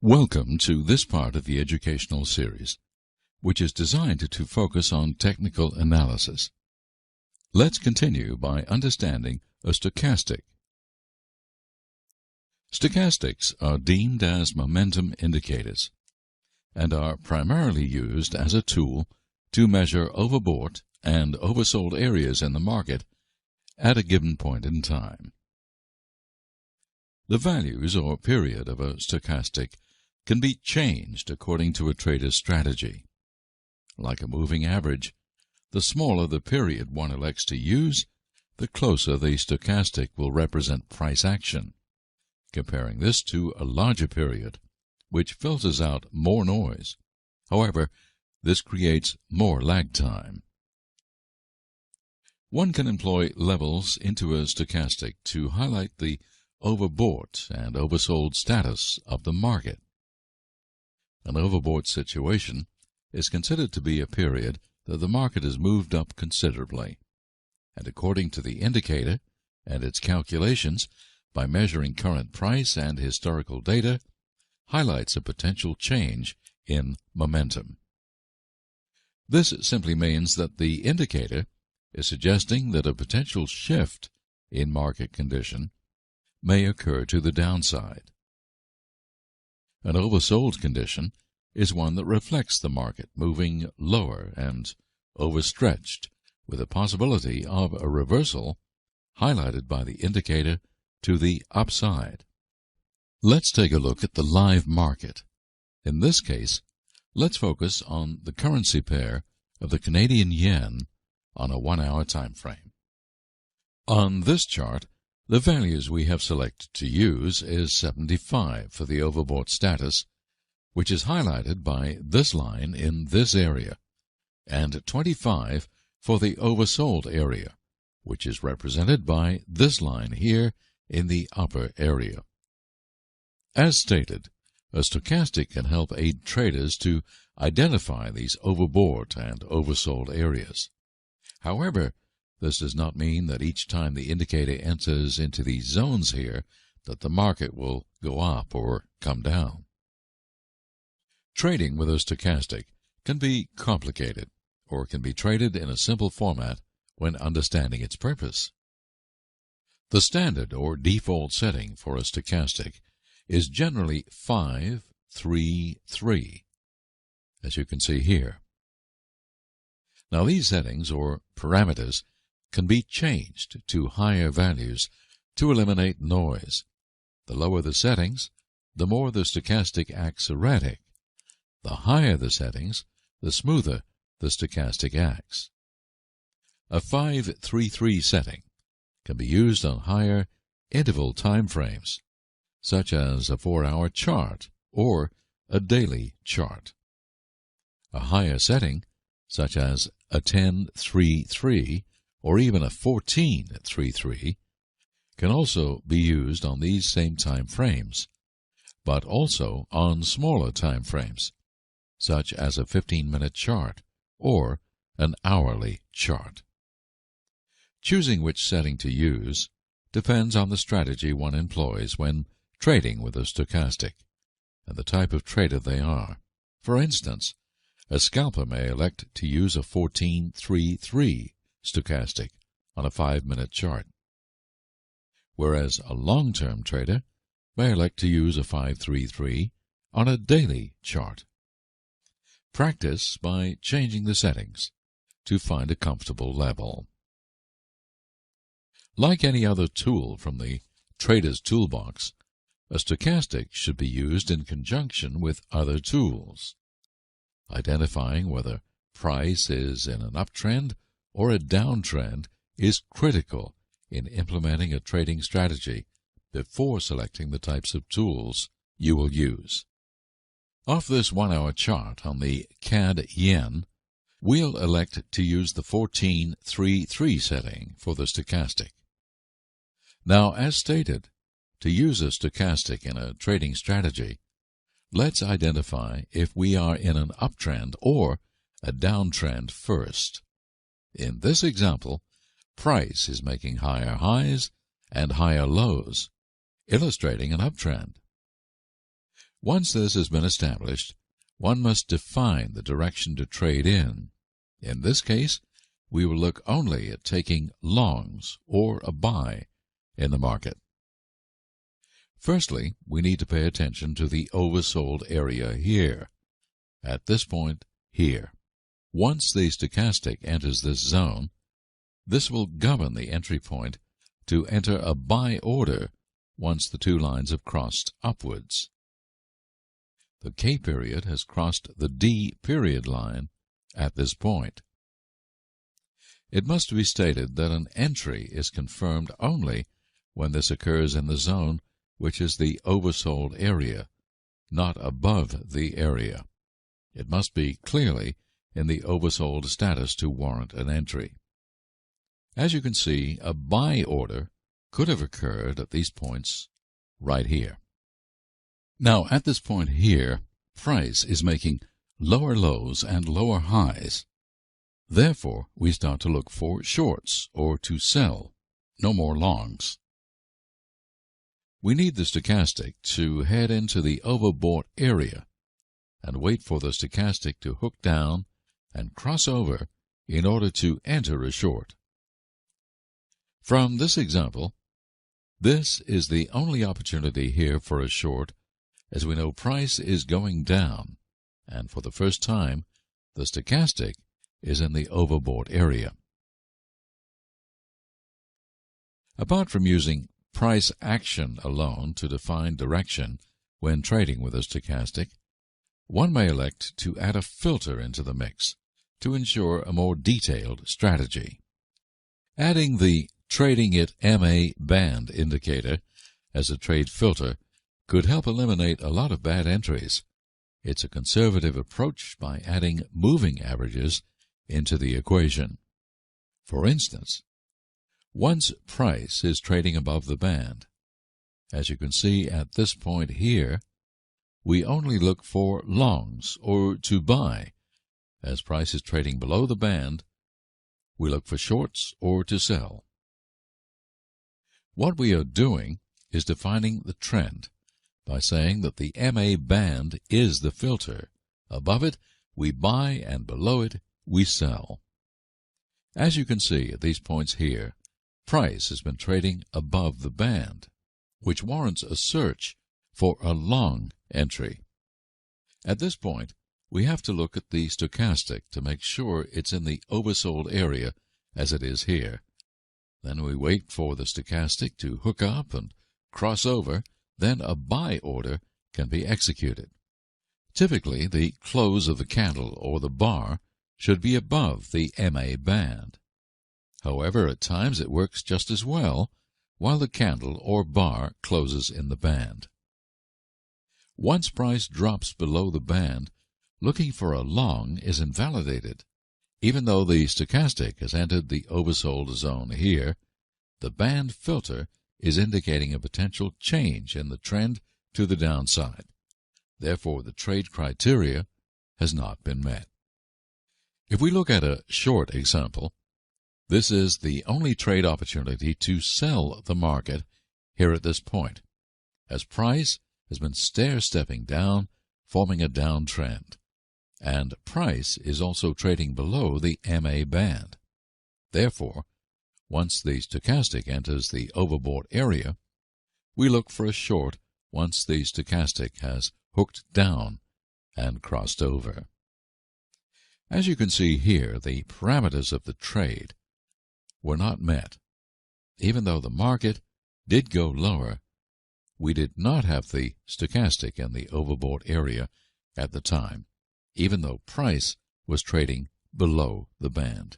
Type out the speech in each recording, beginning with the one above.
Welcome to this part of the educational series, which is designed to focus on technical analysis. Let's continue by understanding a stochastic. Stochastics are deemed as momentum indicators and are primarily used as a tool to measure overbought and oversold areas in the market at a given point in time. The values or period of a stochastic can be changed according to a trader's strategy. Like a moving average, the smaller the period one elects to use, the closer the stochastic will represent price action, comparing this to a larger period, which filters out more noise. However, this creates more lag time. One can employ levels into a stochastic to highlight the overbought and oversold status of the market. An overbought situation is considered to be a period that the market has moved up considerably, and according to the indicator and its calculations, by measuring current price and historical data, highlights a potential change in momentum. This simply means that the indicator is suggesting that a potential shift in market condition may occur to the downside. An oversold condition is one that reflects the market moving lower and overstretched, with a possibility of a reversal highlighted by the indicator to the upside. Let's take a look at the live market. In this case, let's focus on the currency pair of the Canadian yen on a 1-hour time frame. On this chart, the values we have selected to use is 75 for the overbought status, which is highlighted by this line in this area, and 25 for the oversold area, which is represented by this line here in the upper area. As stated, a stochastic can help aid traders to identify these overbought and oversold areas. However, this does not mean that each time the indicator enters into these zones here that the market will go up or come down. Trading with a stochastic can be complicated or can be traded in a simple format when understanding its purpose. The standard or default setting for a stochastic is generally 5-3-3, as you can see here. Now these settings or parameters can be changed to higher values to eliminate noise. The lower the settings, the more the stochastic acts erratic. The higher the settings, the smoother the stochastic acts. A 5-3-3 setting can be used on higher interval time frames, such as a 4-hour chart or a daily chart. A higher setting, such as a 10-3-3 or even a 14-3-3, can also be used on these same time frames, but also on smaller time frames, such as a 15-minute chart or an hourly chart. Choosing which setting to use depends on the strategy one employs when trading with a stochastic and the type of trader they are. For instance, a scalper may elect to use a 14-3-3 stochastic on a 5-minute chart, whereas a long-term trader may elect to use a 5-3-3 on a daily chart. Practice by changing the settings to find a comfortable level. Like any other tool from the trader's toolbox, a stochastic should be used in conjunction with other tools. Identifying whether price is in an uptrend or a downtrend is critical in implementing a trading strategy before selecting the types of tools you will use. Off this 1-hour chart on the CAD yen, we'll elect to use the 14-3-3 setting for the stochastic. Now, as stated, to use a stochastic in a trading strategy, let's identify if we are in an uptrend or a downtrend first. In this example, price is making higher highs and higher lows, illustrating an uptrend. Once this has been established, one must define the direction to trade in. In this case, we will look only at taking longs or a buy in the market. Firstly, we need to pay attention to the oversold area here, at this point here. Once the stochastic enters this zone, this will govern the entry point to enter a buy order once the two lines have crossed upwards. The K period has crossed the D period line at this point. It must be stated that an entry is confirmed only when this occurs in the zone which is the oversold area, not above the area. It must be clearly in the oversold status to warrant an entry. As you can see, a buy order could have occurred at these points right here. Now, at this point here, price is making lower lows and lower highs. Therefore, we start to look for shorts or to sell, no more longs. We need the stochastic to head into the overbought area and wait for the stochastic to hook down and cross over in order to enter a short. From this example, this is the only opportunity here for a short, as we know price is going down, and for the first time, the stochastic is in the overbought area. Apart from using price action alone to define direction when trading with a stochastic, one may elect to add a filter into the mix to ensure a more detailed strategy. Adding the Trading at MA band indicator as a trade filter could help eliminate a lot of bad entries. It's a conservative approach by adding moving averages into the equation. For instance, once price is trading above the band, as you can see at this point here, we only look for longs or to buy. As price is trading below the band, we look for shorts or to sell. What we are doing is defining the trend by saying that the MA band is the filter. Above it, we buy, and below it, we sell. As you can see at these points here, price has been trading above the band, which warrants a search for a long entry. At this point, we have to look at the stochastic to make sure it's in the oversold area as it is here. Then we wait for the stochastic to hook up and cross over, then a buy order can be executed. Typically, the close of the candle or the bar should be above the MA band. However, at times it works just as well while the candle or bar closes in the band. Once price drops below the band, looking for a long is invalidated. Even though the stochastic has entered the oversold zone here, the band filter is indicating a potential change in the trend to the downside. Therefore, the trade criteria has not been met. If we look at a short example, this is the only trade opportunity to sell the market here at this point, as price has been stair-stepping down, forming a downtrend, and price is also trading below the MA band. Therefore, once the stochastic enters the overbought area, we look for a short once the stochastic has hooked down and crossed over. As you can see here, the parameters of the trade were not met. Even though the market did go lower, we did not have the stochastic in the overbought area at the time, even though price was trading below the band.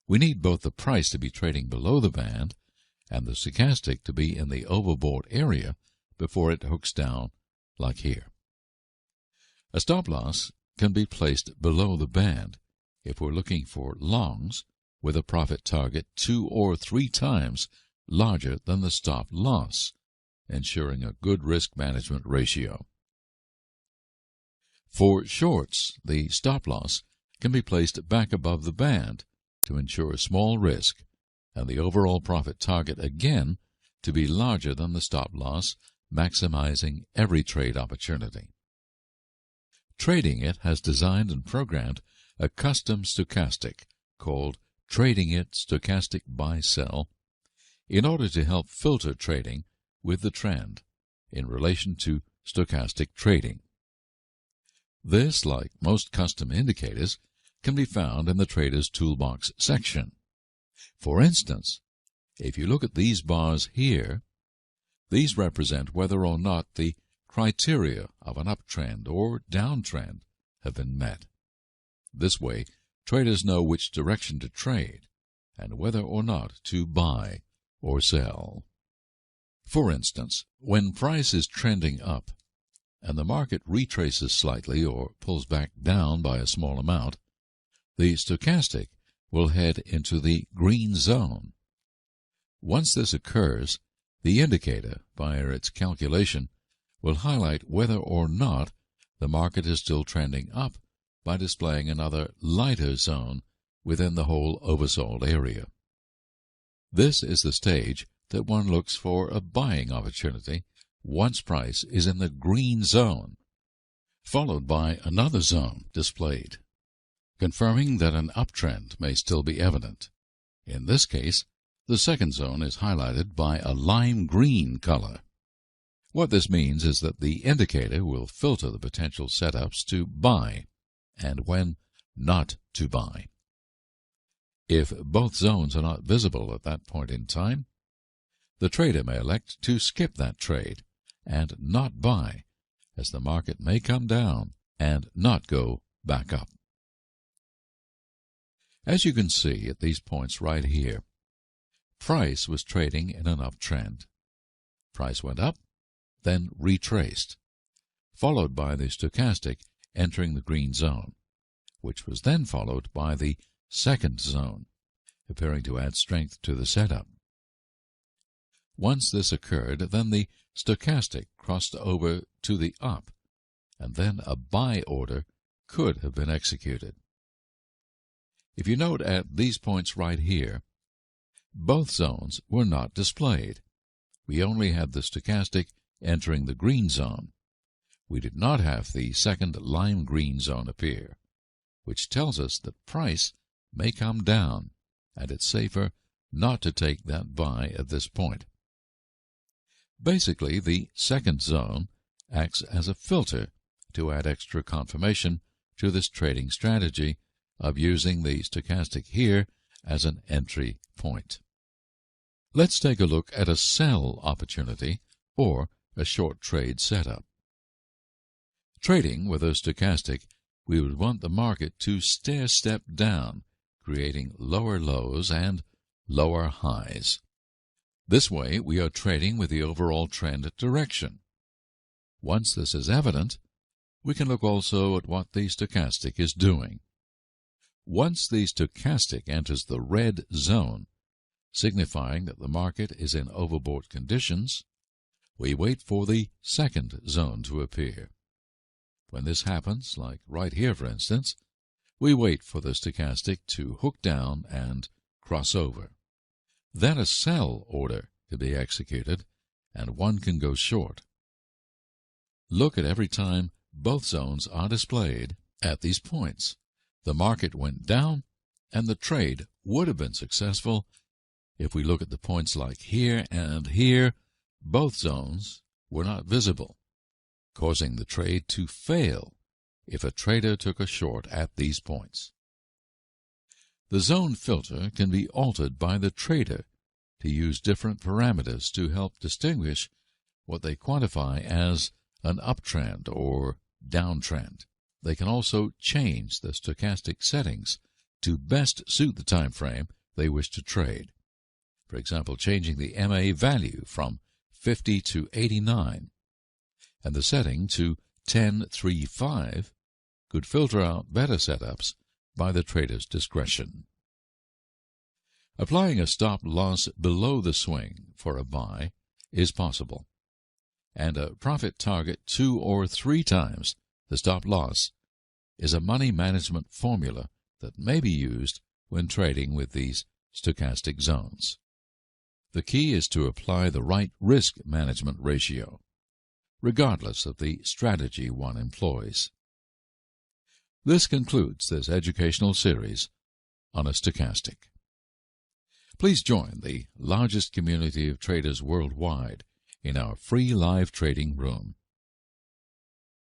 We need both the price to be trading below the band and the stochastic to be in the overbought area before it hooks down like here. A stop loss can be placed below the band if we're looking for longs with a profit target 2 or 3 times larger than the stop loss, ensuring a good risk management ratio. For shorts, the stop loss can be placed back above the band to ensure small risk and the overall profit target again to be larger than the stop loss maximizing every trade opportunity. Trading It has designed and programmed a custom stochastic called Trading It Stochastic Buy-Sell in order to help filter trading with the trend in relation to stochastic trading. This, like most custom indicators, can be found in the Trader's Toolbox section. For instance, if you look at these bars here, these represent whether or not the criteria of an uptrend or downtrend have been met. This way, traders know which direction to trade and whether or not to buy or sell. For instance, when price is trending up and the market retraces slightly or pulls back down by a small amount, the stochastic will head into the green zone. Once this occurs, the indicator, via its calculation, will highlight whether or not the market is still trending up by displaying another lighter zone within the whole oversold area. This is the stage that one looks for a buying opportunity once price is in the green zone, followed by another zone displayed, confirming that an uptrend may still be evident. In this case, the second zone is highlighted by a lime green color. What this means is that the indicator will filter the potential setups to buy and when not to buy. If both zones are not visible at that point in time, the trader may elect to skip that trade and not buy, as the market may come down and not go back up. As you can see at these points right here, price was trading in an uptrend. Price went up, then retraced, followed by the stochastic entering the green zone, which was then followed by the second zone, appearing to add strength to the setup. Once this occurred, then the stochastic crossed over to the up, and then a buy order could have been executed. If you note at these points right here, both zones were not displayed. We only had the stochastic entering the green zone. We did not have the second lime green zone appear, which tells us that price may come down, and it's safer not to take that buy at this point. Basically, the second zone acts as a filter to add extra confirmation to this trading strategy of using the stochastic here as an entry point. Let's take a look at a sell opportunity or a short trade setup. Trading with a stochastic, we would want the market to stair-step down, creating lower lows and lower highs. This way, we are trading with the overall trend direction. Once this is evident, we can look also at what the stochastic is doing. Once the stochastic enters the red zone, signifying that the market is in overbought conditions, we wait for the second zone to appear. When this happens, like right here for instance, we wait for the stochastic to hook down and cross over. Then a sell order can be executed, and one can go short. Look at every time both zones are displayed at these points. The market went down, and the trade would have been successful. If we look at the points like here and here, both zones were not visible, causing the trade to fail if a trader took a short at these points. The zone filter can be altered by the trader to use different parameters to help distinguish what they quantify as an uptrend or downtrend. They can also change the stochastic settings to best suit the time frame they wish to trade. For example, changing the MA value from 50 to 89 and the setting to 1035 could filter out better setups by the trader's discretion. Applying a stop loss below the swing for a buy is possible, and a profit target 2 or 3 times the stop loss is a money management formula that may be used when trading with these stochastic zones. The key is to apply the right risk management ratio regardless of the strategy one employs. This concludes this educational series on a stochastic. Please join the largest community of traders worldwide in our free live trading room.